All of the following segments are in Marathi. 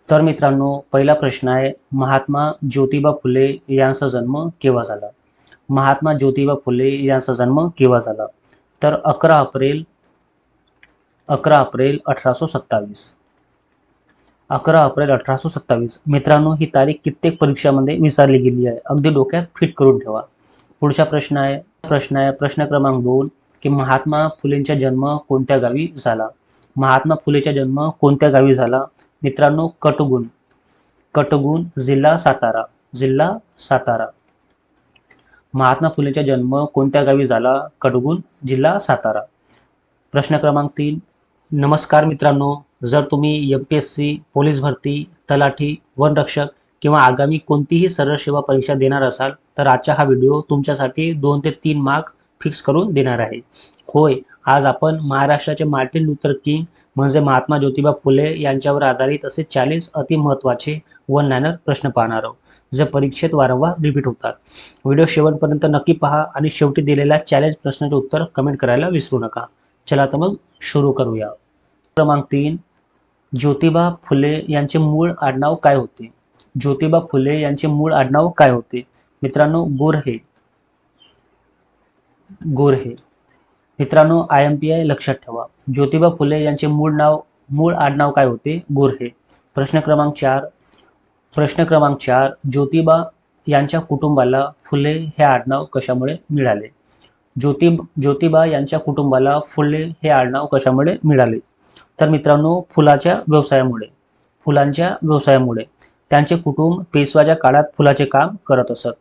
तर मित्रांनो, पहिला प्रश्न आहे, महात्मा ज्योतिबा फुले यांचा जन्म केव्हा झाला? महात्मा ज्योतिबा फुले यांचा जन्म केव्हा झाला? तर 11 एप्रिल 1827. 11 एप्रिल 1827. मित्रांनो, ही तारीख कित्येक परीक्षामध्ये विचारली गेली आहे, अगदी डोक्यात फिट करून ठेवा. पुढचा प्रश्न आहे प्रश्न क्रमांक 2, की महात्मा फुलेंचा जन्म कोणत्या गावी झाला? महात्मा फुलेचा जन्म कोणत्या गावी झाला? मित्रांनो, कटगुण, जिल्हा सातारा. महात्मा फुलेचा जन्म कोणत्या गावी झाला? कटगुण, जिल्हा सातारा. प्रश्न क्रमांक 3. नमस्कार मित्रांनो, जर तुम्ही एमपीएससी, पोलीस भरती, तलाठी, वनरक्षक किंवा आगामी कोणतीही सरळ सेवा परीक्षा देणार असाल तर आजचा हा व्हिडिओ तुमच्यासाठी 2 ते 3 मार्क फिक्स करून देणार आहे. होय, आज आपण महाराष्ट्राचे मार्टिन लुथर किंग म्हणजे महात्मा ज्योतिबा फुले यांच्यावर आधारित असे 40 अति महत्त्वाचे वन लाइनर प्रश्न पाहणार आहोत, जे परीक्षेत वारंवार रिपीट होतात. व्हिडिओ शेवटपर्यंत नक्की पहा आणि शेवटी दिलेल्या चॅलेंज प्रश्नाचे उत्तर कमेंट करायला विसरू नका. चला तर मग सुरू करूया. क्रमांक 3. ज्योतिबा फुले यांचे मूळ आडनाव काय होते? ज्योतिबा फुले यांचे मूळ आडनाव काय होते? मित्रांनो, गोरहे. मित्रांनो, IMPI लक्षात ठेवा. ज्योतिबा फुले यांचे मूळ आडनाव काय होते? गोरहे. प्रश्न क्रमांक 4. ज्योतिबा यांच्या कुटुंबाला फुले हे आडनाव कशामुळे मिळाले? ज्योतिबा यांच्या कुटुंबाला फुले हे आडनाव कशामुळे मिळाले? तर मित्रांनो, फुलांच्या व्यवसायामुळे. त्यांचे कुटुंब पेशवाच्या काळात फुलाचे काम करत असत.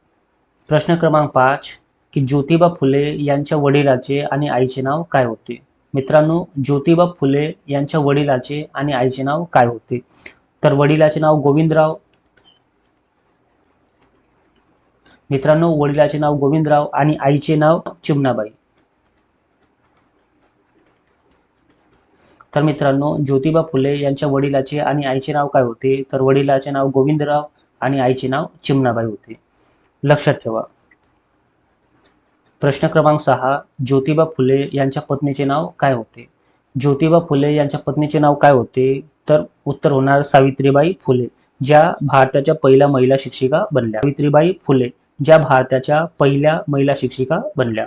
प्रश्न क्रमांक 5, की ज्योतिबा फुले यांच्या वडिलाचे आणि आईचे नाव काय होते? मित्रांनो, ज्योतिबा फुले यांच्या वडिलाचे आणि आईचे नाव काय होते? तर वडिलाचे नाव गोविंदराव. मित्रांनो, वडिलाचे नाव गोविंदराव आणि आईचे नाव चिमणाबाई. तर मित्रांनो, ज्योतिबा फुले यांच्या वडिलाचे आणि आईचे नाव काय होते? तर वडिलाचे नाव गोविंदराव आणि आईचे नाव चिमणाबाई होते. लक्षात ठेवा. प्रश्न क्रमांक 6. ज्योतिबा फुले यांच्या पत्नीचे नाव काय होते? ज्योतिबा फुले यांच्या पत्नीचे नाव काय होते? तर उत्तर होणार सावित्रीबाई फुले, ज्या भारताच्या पहिल्या महिला शिक्षिका बनल्या.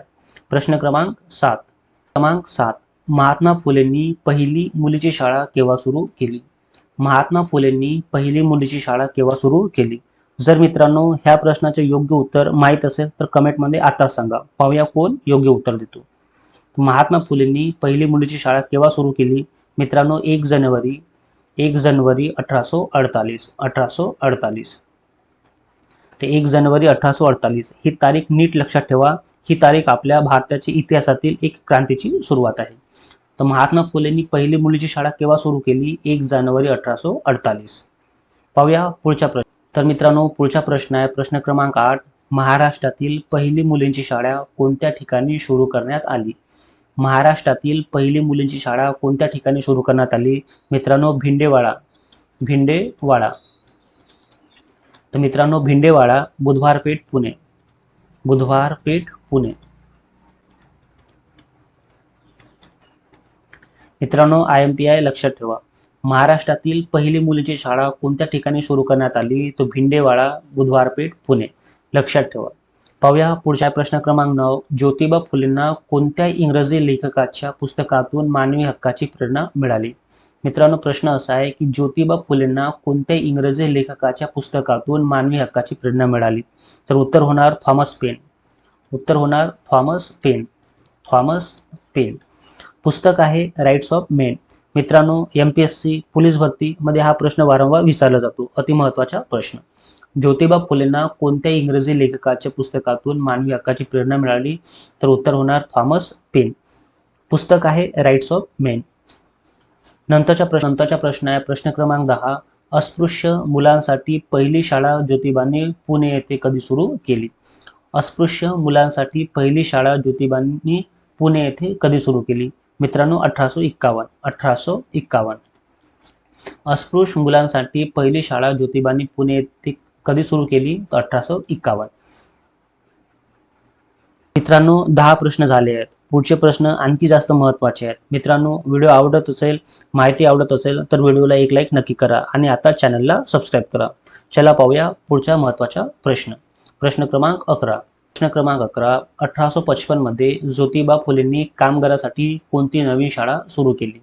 प्रश्न क्रमांक 7. महात्मा फुलेंनी पहिली मुलीची शाळा केव्हा सुरू केली? महात्मा फुलेंनी पहिली मुलीची शाळा केव्हा सुरू केली? जर मित्रांनो ह्या प्रश्नाचे योग्य उत्तर माहीत असेल तर कमेंटमध्ये आता सांगा. पाहूया कोण योग्य उत्तर देतो. महात्मा फुलेंनी पहिली मुलीची शाळा केव्हा सुरू केली? मित्रांनो, 1 जानेवारी 1848. ते 1 जानेवारी 1848 ही तारीख नीट लक्षात ठेवा. ही तारीख आपल्या भारताच्या इतिहासातील एक क्रांतीची सुरुवात आहे. तर महात्मा फुलेंनी पहिली मुलीची शाळा केव्हा सुरू केली? 1 जानेवारी 1848. पाहूया पुढचा प्रश्न. तर मित्रांनो, पुढचा प्रश्न आहे प्रश्न क्रमांक 8. महाराष्ट्रातील पहिली मुलींची शाळा कोणत्या ठिकाणी सुरू करण्यात आली? महाराष्ट्रातील पहिली मुलींची शाळा कोणत्या ठिकाणी सुरू करण्यात आली? मित्रांनो, भिंडेवाडा. तर मित्रांनो, भिंडेवाडा, बुधवारपेठ, पुणे. मित्रांनो, IMPI लक्षात ठेवा. महाराष्ट्रातील पहिली मुलीची शाळा कोणत्या ठिकाणी सुरू करण्यात आली? तो भिंडेवाडा, बुधवारपेठ, पुणे. लक्षात ठेवा. पाहूया पुढचा प्रश्न क्रमांक 9. ज्योतिबा फुलेंना कोणत्या इंग्रजी लेखकाच्या पुस्तकातून मानवी हक्काची प्रेरणा मिळाली? मित्रांनो, प्रश्न असा आहे की ज्योतिबा फुलेंना कोणत्या इंग्रजी लेखकाच्या पुस्तकातून मानवी हक्काची प्रेरणा मिळाली? तर उत्तर होणार थॉमस पेन. पुस्तक आहे राईट्स ऑफ मेन. मित्रांनो, MPSC, पोलीस भरती मध्ये हा प्रश्न वारंवार विचारला जातो. अतिमहत्त्वाचा प्रश्न. ज्योतिबा फुलेंना कोणत्या इंग्रजी लेखकाच्या पुस्तकातून मानवी हक्काची प्रेरणा मिळाली? तर उत्तर होणार थॉमस पेन. पुस्तक आहे राईट्स ऑफ मेन. नंतरचा प्रश्न आहे प्रश्न क्रमांक 10. अस्पृश्य मुलांसाठी पहिली शाळा ज्योतिबांनी पुणे येथे कधी सुरू केली? अस्पृश्य मुलांसाठी पहिली शाळा ज्योतिबांनी पुणे येथे कधी सुरू केली? मित्रांनो, 1851. अस्पृश्य मुलांसाठी पहिली शाळा ज्योतिबांनी पुणे येथे कधी सुरू केली? 1851. मित्रांनो, 10 प्रश्न झाले आहेत. पुढचे प्रश्न आणखी जास्त महत्त्वाचे आहेत. मित्रांनो, व्हिडिओ आवडत असेल, माहिती आवडत असेल तर व्हिडिओला एक लाईक नक्की करा आणि आता चॅनलला सबस्क्राईब करा. चला पाहूया पुढचा महत्त्वाचा प्रश्न. प्रश्न क्रमांक 11. प्रश्न क्रमांक 11. 1855 मध्ये ज्योतिबा फुलेंनी कामगारांसाठी कोणती नवीन शाळा सुरू केली?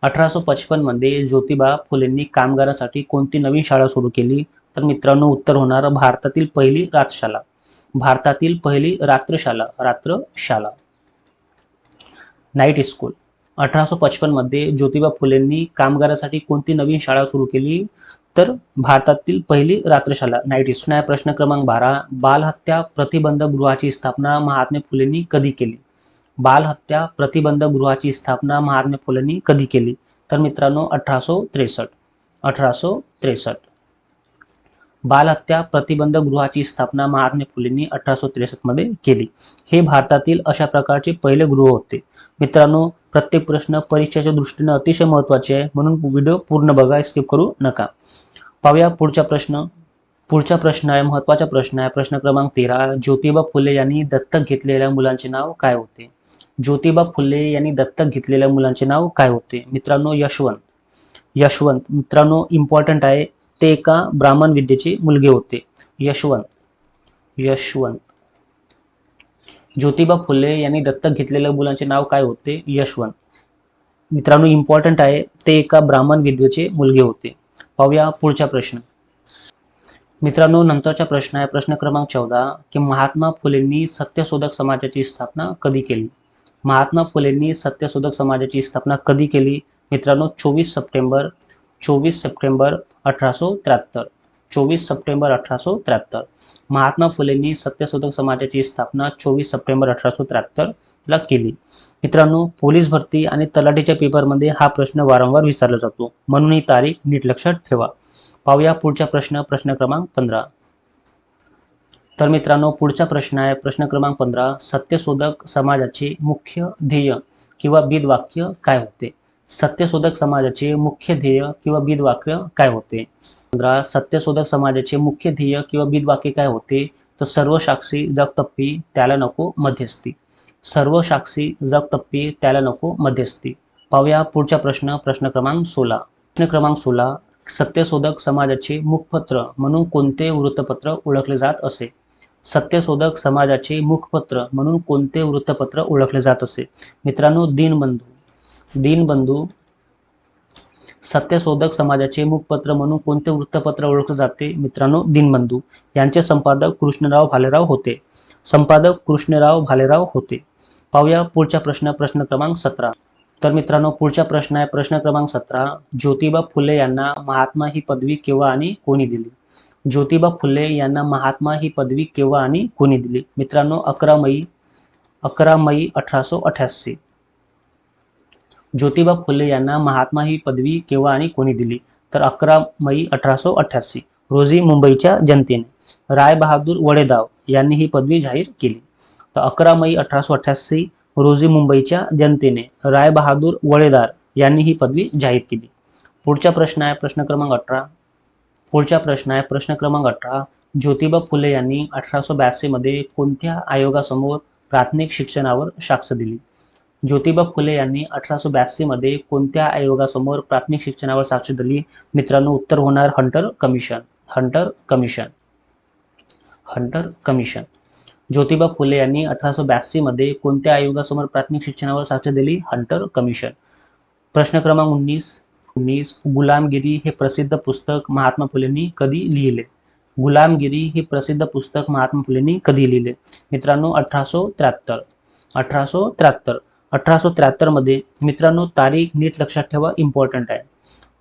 1855 मध्ये ज्योतिबा फुलेंनी कामगारांसाठी कोणती नवीन शाळा सुरू केली? तर मित्रांनो, उत्तर होणार भारतातील पहिली रात्रशाला. भारतातील पहिली रात्रशाला. Night school. 1855 मध्ये ज्योतिबा फुलेंनी कामगारांसाठी कोणती नवीन शाळा सुरू केली? तर भारतातील पहिली रात्रशाला नाईट स्कूल. प्रश्न क्रमांक 12. बालहत्या प्रतिबंधक गृहाची स्थापना महात्मा फुलेंनी कधी केली? बालहत्या प्रतिबंधक गृहाची स्थापना महात्मा फुलेंनी कधी केली? तर मित्रांनो, 1863. बालहत्या प्रतिबंधक गृहाची स्थापना महात्मा फुलेंनी 1863 मध्ये केली. हे भारतातील अशा प्रकारचे पहिले गृह होते. मित्रांनो, प्रत्येक प्रश्न परीक्षेच्या दृष्टीने अतिशय महत्त्वाचे आहे, म्हणून व्हिडिओ पूर्ण बघा, स्किप करू नका. पाहूया पुढचा प्रश्न. पुढचा प्रश्न आहे महत्त्वाचा प्रश्न आहे. प्रश्न क्रमांक 13. ज्योतिबा फुले यांनी दत्तक घेतलेल्या मुलांचे नाव काय होते? ज्योतिबा फुले यांनी दत्तक घेतलेल्या मुलांचे नाव काय होते? मित्रांनो, यशवंत. मित्रांनो, इम्पॉर्टंट आहे, ते एका ब्राह्मण विद्येचे मुलगे होते. यशवंत. ज्योतिबा फुले यांनी दत्तक घेतलेल्या मुलांचे नाव काय होते? यशवंत. मित्रांनो, इम्पॉर्टंट आहे, ते एका ब्राह्मण विद्येचे मुलगे होते. पाहूया पुढचा प्रश्न. मित्रांनो, नंतरचा प्रश्न आहे. प्रश्न क्रमांक 14. की महात्मा फुलेंनी सत्यशोधक समाजाची स्थापना कधी केली? महात्मा फुलेंनी सत्यशोधक समाजाची स्थापना कधी केली? मित्रांनो, 24 सप्टेंबर 1873. 24 सप्टेंबर 1873. महात्मा फुलेंनी सत्यशोधक समाजाची स्थापना 24 सप्टेंबर 1873 ला केली. मित्रांनो, पोलीस भरती आणि तलाठीच्या पेपरमध्ये हा प्रश्न वारंवार विचारला जातो, म्हणून ही तारीख नीट लक्षात ठेवा. पाहूया पुढचा प्रश्न. प्रश्न क्रमांक 15. तर मित्रांनो, पुढचा प्रश्न आहे. प्रश्न क्रमांक 15. सत्यशोधक समाजाचे मुख्य ध्येय किंवा ब्रीदवाक्य काय होते? सत्यशोधक समाजाचे मुख्य ध्येय किंवा ब्रीदवाक्य काय होते? 15. सत्यशोधक समाजाचे मुख्य ध्येय किंवा ब्रीदवाक्य काय होते? तर सर्व साक्षी जग तप्पी त्याला नको मध्यस्थी. सर्व साक्षी जग तप्पी त्याला नको मध्यस्थी. पाहूया पुढचा प्रश्न. प्रश्न क्रमांक 16. प्रश्न क्रमांक 16. सत्यशोधक समाजाचे मुखपत्र म्हणून कोणते वृत्तपत्र ओळखले जात असे? सत्यशोधक समाजाचे मुखपत्र म्हणून कोणते वृत्तपत्र ओळखले जात असे? मित्रांनो, दीनबंधू. सत्यशोधक समाजाचे मुखपत्र म्हणून कोणते वृत्तपत्र ओळखले जाते? मित्रांनो, दीनबंधू. यांचे संपादक कृष्णराव भालेराव होते. पाहूया पुढचा प्रश्न. प्रश्न क्रमांक 17. तर मित्रांनो, पुढचा प्रश्न आहे. प्रश्न क्रमांक 17. ज्योतिबा फुले यांना महात्मा ही पदवी केव्हा आणि कोणी दिली? ज्योतिबा फुले यांना महात्मा ही पदवी केव्हा आणि कोणी दिली? मित्रांनो, 11 मई 1888. ज्योतिबा फुले यांना महात्मा ही पदवी केव्हा आणि कोणी दिली? तर 11 मई 1888 रोजी मुंबईच्या जनतेने रायबहादूर वडेदाव यांनी ही पदवी जाहीर केली. तर 11 मई 1888 रोजी मुंबईच्या जनतेने रायबहादूर वडेदार यांनी ही पदवी जाहीर केली. पुढचा प्रश्न आहे. प्रश्न क्रमांक 18. पुढचा प्रश्न आहे. प्रश्न क्रमांक 18. ज्योतिबा फुले यांनी 1882 मध्ये कोणत्या आयोगासमोर प्राथमिक शिक्षणावर साक्ष दिली? ज्योतिबा फुले यांनी 1882 मध्ये कोणत्या आयोगासमोर प्राथमिक शिक्षणावर साक्ष दिली? मित्रांनो, उत्तर होणार हंटर कमिशन. ज्योतिबा फुले यांनी 1882 मध्ये कोणत्या आयोगासमोर प्राथमिक शिक्षणावर साक्ष दिली? Hunter commission. प्रश्न क्रमांक 19. गुलामगिरी हे प्रसिद्ध पुस्तक महात्मा फुलेंनी कधी लिहिले? गुलामगिरी हे प्रसिद्ध पुस्तक महात्मा फुलेंनी कधी लिहिले? मित्रांनो, 1873 मध्ये. मित्रांनो, तारीख नीट लक्षात ठेवा, इम्पॉर्टंट आहे.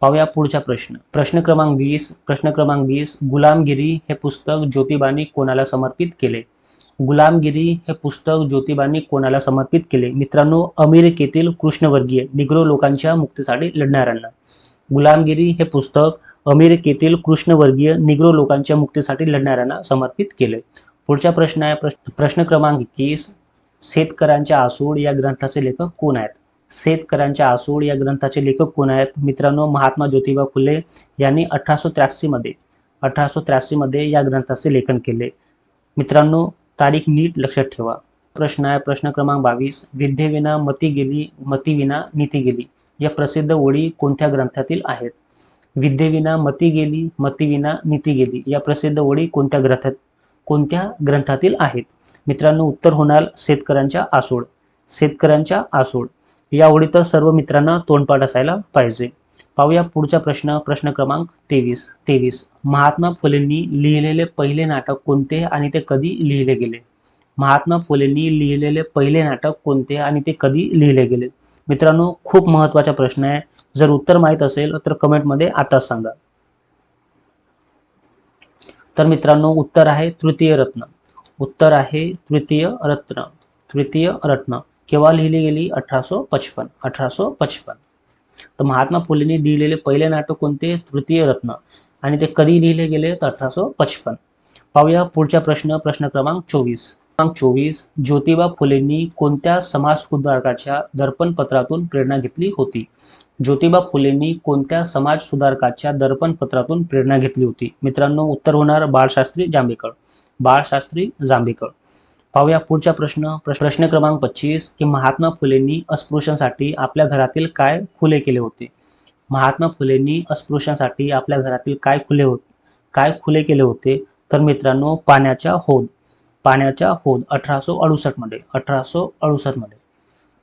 पाहूया पुढचा प्रश्न. प्रश्न क्रमांक 20. गुलामगिरी हे पुस्तक ज्योतिबांनी कोणाला समर्पित केले? गुलामगिरी हे पुस्तक ज्योतिबांनी कोणाला समर्पित केले? मित्रांनो, अमेरिकेतील कृष्णवर्गीय निग्रो लोकांच्या मुक्तीसाठी लढणाऱ्यांना. गुलामगिरी हे पुस्तक अमेरिकेतील कृष्णवर्गीय निग्रो लोकांच्या मुक्तीसाठी लढणाऱ्यांना समर्पित केले. पुढचा प्रश्न आहे. प्रश्न क्रमांक 21. शेतकऱ्यांच्या आसूड या ग्रंथाचे लेखक कोण आहेत? शेतकऱ्यांच्या आसूड या ग्रंथाचे लेखक कोण आहेत? मित्रांनो, महात्मा ज्योतिबा फुले यांनी 1883 मध्ये या ग्रंथाचे लेखन केले. मित्रांनो, तारीख नीट लक्षात ठेवा. प्रश्न आहे प्रश्न क्रमांक 22. विद्येविना मती गेली, मतीविना नीती गेली या प्रसिद्ध ओळी कोणत्या ग्रंथातील आहेत? विद्येविना मती गेली, मतीविना नीती गेली या प्रसिद्ध ओळी कोणत्या ग्रंथातील आहेत? मित्रांनो, उत्तर होणार शेतकऱ्यांच्या आसूड. शेतकऱ्यांच्या आसूड या ओळी तर सर्व मित्रांना तोंडपाठ असायला पाहिजे. पाहूया पुढचा प्रश्न. प्रश्न क्रमांक 23. महात्मा फुलेंनी लिहिलेले पहिले नाटक कोणते आणि ते कधी लिहिले गेले? महात्मा फुलेंनी लिहिलेले पहिले नाटक कोणते आणि ते कधी लिहिले गेले? मित्रांनो, खूप महत्त्वाचा प्रश्न आहे. जर उत्तर माहीत असेल तर कमेंटमध्ये आताच सांगा. तर मित्रांनो, उत्तर आहे तृतीय रत्न. उत्तर आहे तृतीय रत्न. तृतीय रत्न केव्हा लिहिली गेली? 1855. 1855. तर महात्मा फुलेंनी लिहिलेले पहिले नाटक कोणते? तृतीय रत्न. आणि ते कधी लिहिले गेले? तर 1855. पाहूया पुढचा प्रश्न. प्रश्न क्रमांक 24. ज्योतिबा फुलेंनी कोणत्या समाजसुधारकाच्या दर्पणपत्रातून प्रेरणा घेतली होती? ज्योतिबा फुलेंनी कोणत्या समाजसुधारकाच्या दर्पणपत्रातून प्रेरणा घेतली होती? मित्रांनो, उत्तर होणार बाळशास्त्री जांभेकर. बाळशास्त्री जांभेकर. पाहूया पुढचा प्रश्न. प्रश्न क्रमांक 25. की महात्मा फुलेंनी अस्पृश्यांसाठी आपल्या घरातील काय खुले केले होते? महात्मा फुलेंनी अस्पृश्यांसाठी आपल्या घरातील काय खुले केले होते? तर मित्रांनो, पाण्याचा हौद. पाण्याचा हौद 1868 मध्ये. 1868 मध्ये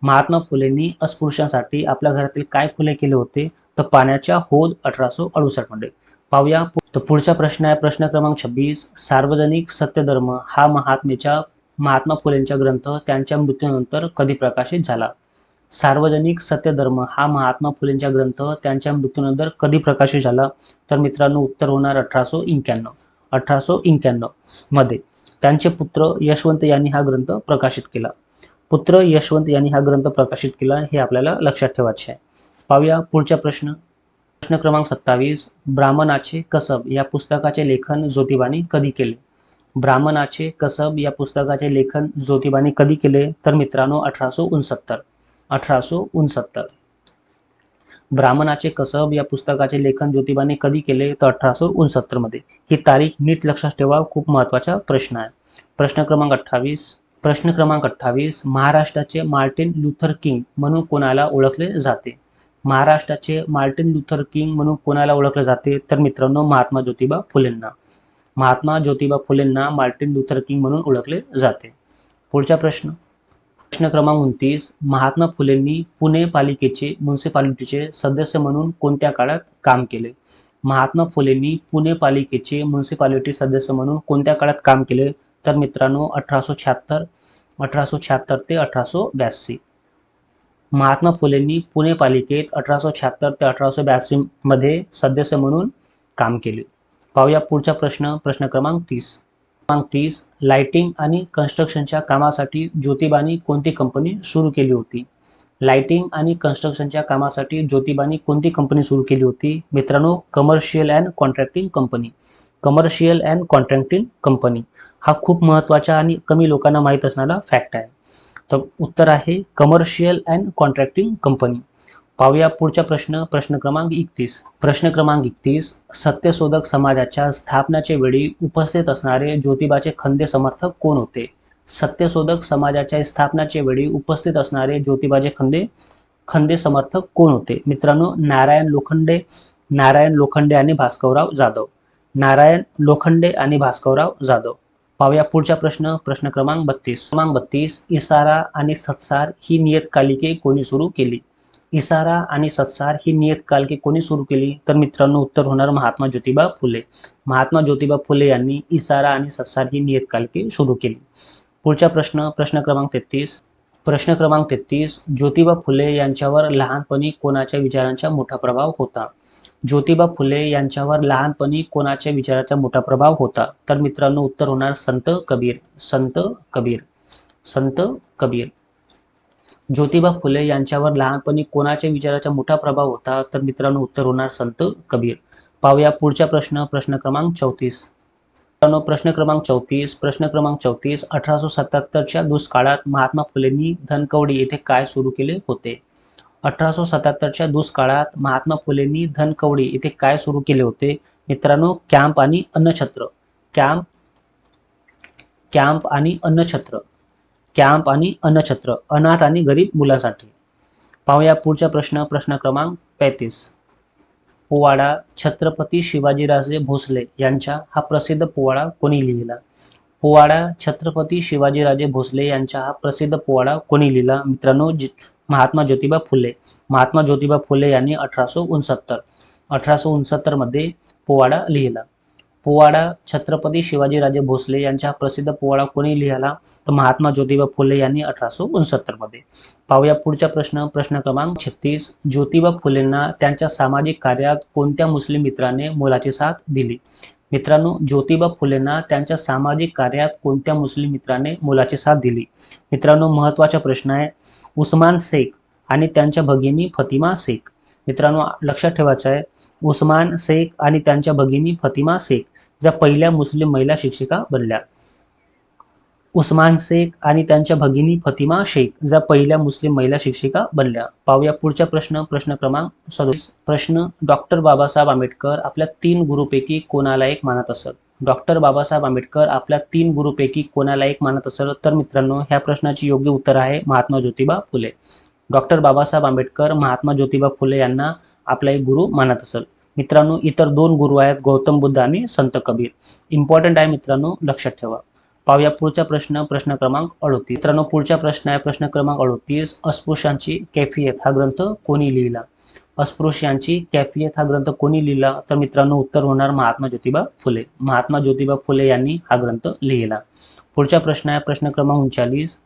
महात्मा फुलेंनी अस्पृश्यांसाठी आपल्या घरातील काय खुले केले होते? तर पाण्याचा हौद 1868 मध्ये. पाहूया पुढचा प्रश्न आहे प्रश्न क्रमांक 26. सार्वजनिक सत्यधर्म हा महात्मा फुलेंचा ग्रंथ त्यांच्या मृत्यूनंतर कधी प्रकाशित झाला? सार्वजनिक सत्यधर्म हा महात्मा फुलेंचा ग्रंथ त्यांच्या मृत्यूनंतर कधी प्रकाशित झाला? तर मित्रांनो, उत्तर होणार 1891. 1891 मध्ये. त्यांचे पुत्र यशवंत यांनी हा ग्रंथ प्रकाशित केला. पुत्र यशवंत यांनी हा ग्रंथ प्रकाशित केला, हे आपल्याला लक्षात ठेवायचे आहे. पाहूया पुढचा प्रश्न. प्रश्न क्रमांक 27. ब्राह्मणाचे कसब या पुस्तकाचे लेखन ज्योतिबांनी कधी केले? ब्राह्मणाचे कसब या पुस्तकाचे लेखन ज्योतिबांनी कधी केले? तर मित्रांनो, 1869. 1869. ब्राह्मणाचे कसब या पुस्तकाचे लेखन ज्योतिबांनी कधी केले? तर 1869 मध्ये. ही तारीख नीट लक्षात ठेवा, खूप महत्त्वाचा प्रश्न आहे. प्रश्न क्रमांक 28. प्रश्न क्रमांक 28. महाराष्ट्राचे मार्टिन लुथर किंग म्हणून कोणाला ओळखले जाते? महाराष्ट्राचे मार्टिन लुथर किंग म्हणून कोणाला ओळखले जाते? तर मित्रांनो, महात्मा ज्योतिबा फुलेंना. महात्मा ज्योतिबा फुलेंना मार्टिन लुथर किंग म्हणून ओळखले जाते. पुढचा प्रश्न. प्रश्न क्रमांक 29. महात्मा फुलेंनी पुणे पालिकेचे म्युनिसिपालिटीचे सदस्य म्हणून कोणत्या काळात काम केले? महात्मा फुलेंनी पुणे पालिकेचे म्युनिसिपालिटी सदस्य म्हणून कोणत्या काळात काम केले? तर मित्रांनो, 1876 ते 1882. महात्मा फुलेंनी पुणे पालिकेत 1876 ते 1882 मध्ये सदस्य म्हणून काम केले. पाहूया पुढचा प्रश्न. प्रश्न क्रमांक 30. लाइटिंग आणि कन्स्ट्रक्शनच्या कामासाठी ज्योतिबांनी कोणती कंपनी सुरू केली होती? लाइटिंग आणि कन्स्ट्रक्शनच्या कामासाठी ज्योतिबांनी कोणती कंपनी सुरू केली होती? मित्रांनो, commercial and contracting company. Commercial and contracting company हा खूप महत्त्वाचा आणि कमी लोकांना माहीत असणारा फॅक्ट आहे. तर उत्तर आहे कमर्शियल अँड कॉन्ट्रॅक्टिंग कंपनी. पाहूया पुढचा प्रश्न. प्रश्न क्रमांक 31. प्रश्न क्रमांक 31. सत्यशोधक समाजाच्या स्थापनेच्या वेळी उपस्थित असणारे ज्योतिबाचे खंदे समर्थक कोण होते? सत्यशोधक समाजाच्या स्थापनेच्या वेळी उपस्थित असणारे ज्योतिबाचे खंदे समर्थक कोण होते? मित्रांनो, नारायण लोखंडे आणि भास्करराव जाधव. नारायण लोखंडे आणि भास्करराव जाधव. पाहूया पुढचा प्रश्न. प्रश्न क्रमांक 32. इसारा आणि सत्सार ही नियतकालिके कोणी सुरू केली? इसारा आणि सत्सार ही नियतकालिके कोणी सुरू केली? तर मित्रांनो, उत्तर होणार महात्मा ज्योतिबा फुले. महात्मा ज्योतिबा फुले यांनी इसारा आणि सत्सार ही नियतकालिके सुरू केली. पुढचा प्रश्न. प्रश्न क्रमांक 33. प्रश्न क्रमांक 33. ज्योतिबा फुले यांच्यावर लहानपणी कोणाच्या विचारांचा मोठा प्रभाव होता? ज्योतिबा फुले यांच्यावर लहानपणी कोणाच्या विचाराचा मोठा प्रभाव होता? तर मित्रांनो, उत्तर होणार संत कबीर. संत कबीर. संत कबीर. ज्योतिबा फुले यांच्यावर लहानपणी कोणाच्या विचाराचा मोठा प्रभाव होता? तर मित्रांनो, उत्तर होणार संत कबीर. पाहूया पुढचा प्रश्न. प्रश्न क्रमांक 34. प्रश्न क्रमांक 34. प्रश्न क्रमांक 34. 1877च्या दुष्काळात महात्मा फुलेंनी धनकवडी येथे काय सुरू केले होते? 1877च्या दुष्काळात महात्मा फुलेंनी धनकवडी येथे काय सुरू केले होते? मित्रांनो, कॅम्प आणि अन्नछत्र. कॅम्प आणि अन्नछत्र. कॅम्प आणि अन्नछत्र अनाथ आणि गरीब मुलांसाठी. पाहूया पुढचा प्रश्न, प्रश्न क्रमांक 35. पोवाडा छत्रपती शिवाजीराजे भोसले यांचा हा प्रसिद्ध पोवाडा कोणी लिहिला? पोवाडा छत्रपती शिवाजीराजे भोसले यांचा हा प्रसिद्ध पोवाडा कोणी लिहिला? मित्रांनो, महात्मा ज्योतिबा फुले. महात्मा ज्योतिबा फुले यांनी 1869 मध्ये पोवाडा लिहिला. पोवाडा छत्रपती शिवाजीराजे भोसले यांचा प्रसिद्ध पोवाडा कोणी लिहिला? तर महात्मा ज्योतिबा फुले यांनी 1869 मध्ये. पाहूया पुढचा प्रश्न, प्रश्न क्रमांक 36. ज्योतिबा फुलेंना त्यांच्या सामाजिक कार्यात कोणत्या मुस्लिम मित्राने मोलाची साथ दिली? मित्रांनो, ज्योतिबा फुलेंना त्यांच्या सामाजिक कार्यात कोणत्या मुस्लिम मित्राने मोलाची साथ दिली? मित्रांनो, महत्त्वाचा प्रश्न आहे. उस्मान शेख आणि त्यांच्या भगिनी फतिमा शेख. मित्रांनो, लक्षात ठेवायचं आहे, उस्मान शेख आणि त्यांच्या भगिनी फतिमा शेख ज्या पहिल्या मुस्लिम महिला शिक्षिका बनल्या. उस्मान शेख आणि त्यांच्या भगिनी फतिमा शेख ज्या पहिल्या मुस्लिम महिला शिक्षिका बनल्या. पाहूया पुढचा प्रश्न, प्रश्न क्रमांक 37. प्रश्न, डॉक्टर बाबासाहेब आंबेडकर आपल्या 3 गुरुपैकी कोणाला एक मानत असत? डॉक्टर बाबासाहेब आंबेडकर आपल्या 3 गुरुपैकी कोणाला एक मानत असत? तर मित्रांनो, ह्या प्रश्नाची योग्य उत्तर आहे महात्मा ज्योतिबा फुले. डॉक्टर बाबासाहेब आंबेडकर महात्मा ज्योतिबा फुले यांना आपला एक गुरु मानत असत. मित्रांनो, इतर 2 गुरु आहेत, गौतम बुद्ध आणि संत कबीर. इम्पॉर्टंट आहे मित्रांनो, लक्षात ठेवा. पाहूया पुढचा प्रश्न, प्रश्न क्रमांक 38. मित्रांनो, पुढचा प्रश्न आहे प्रश्न क्रमांक 38. अस्पृश्यांची कैफियत हा ग्रंथ कोणी लिहिला? अस्पृश्यांची कैफियत हा ग्रंथ कोणी लिहिला? तर मित्रांनो, उत्तर होणार महात्मा ज्योतिबा फुले. महात्मा ज्योतिबा फुले यांनी हा ग्रंथ लिहिला. पुढचा प्रश्न आहे प्रश्न क्रमांक 39.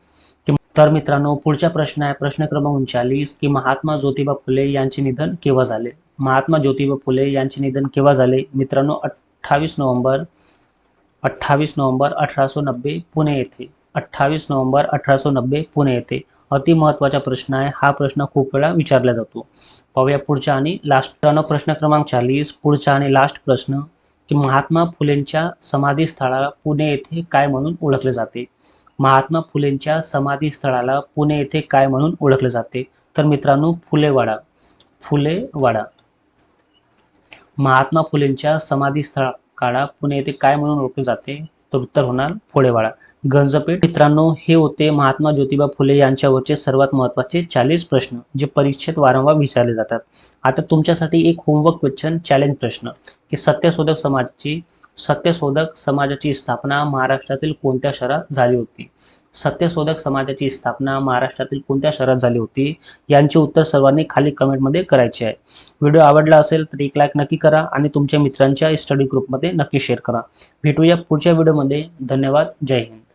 तर मित्रांनो, पुढचा प्रश्न आहे प्रश्न क्रमांक 39 की महात्मा ज्योतिबा फुले यांचे निधन केव्हा झाले? महात्मा ज्योतिबा फुले यांचे निधन केव्हा झाले? मित्रांनो, 28 नोव्हेंबर 1890 पुणे येथे. 28 नोव्हेंबर 1890 पुणे येथे. अति महत्त्वाचा प्रश्न आहे, हा प्रश्न खूप वेळा विचारला जातो. पाहूया पुढचा आणि लास्ट प्रश्न क्रमांक 40. पुढचा आणि लास्ट प्रश्न की महात्मा फुलेंच्या समाधी स्थळाला पुणे येथे काय म्हणून ओळखले जाते? महात्मा फुलेंच्या समाधी स्थळाला पुणे येथे काय म्हणून ओळखले जाते? तर मित्रांनो, फुलेवाडा. फुलेवाडा. महात्मा फुलेंच्या समाधी स्थळाला पुणे येथे काय म्हणून ओळखले जाते? तर उत्तर होणार फुलेवाडा. गंजपेठ. मित्रांनो, हे होते महात्मा ज्योतिबा फुले यांच्यावरचे सर्वात महत्त्वाचे 40 प्रश्न जे परीक्षेत वारंवार विचारले जातात. आता तुमच्यासाठी एक होमवर्क क्वेश्चन चॅलेंज प्रश्न की सत्यशोधक समाजाची स्थापना महाराष्ट्रातील कोणत्या शहरात झाली होती? सत्यशोधक समाजाची स्थापना महाराष्ट्रातील कोणत्या शहरात झाली होती? यांचे उत्तर सर्वांनी खाली कमेंटमध्ये करायचे आहे. व्हिडिओ आवडला असेल तर एक लाईक नक्की करा आणि तुमच्या मित्रांच्या स्टडी ग्रुपमध्ये नक्की शेअर करा. भेटूया पुढच्या व्हिडिओमध्ये. धन्यवाद. जय हिंद.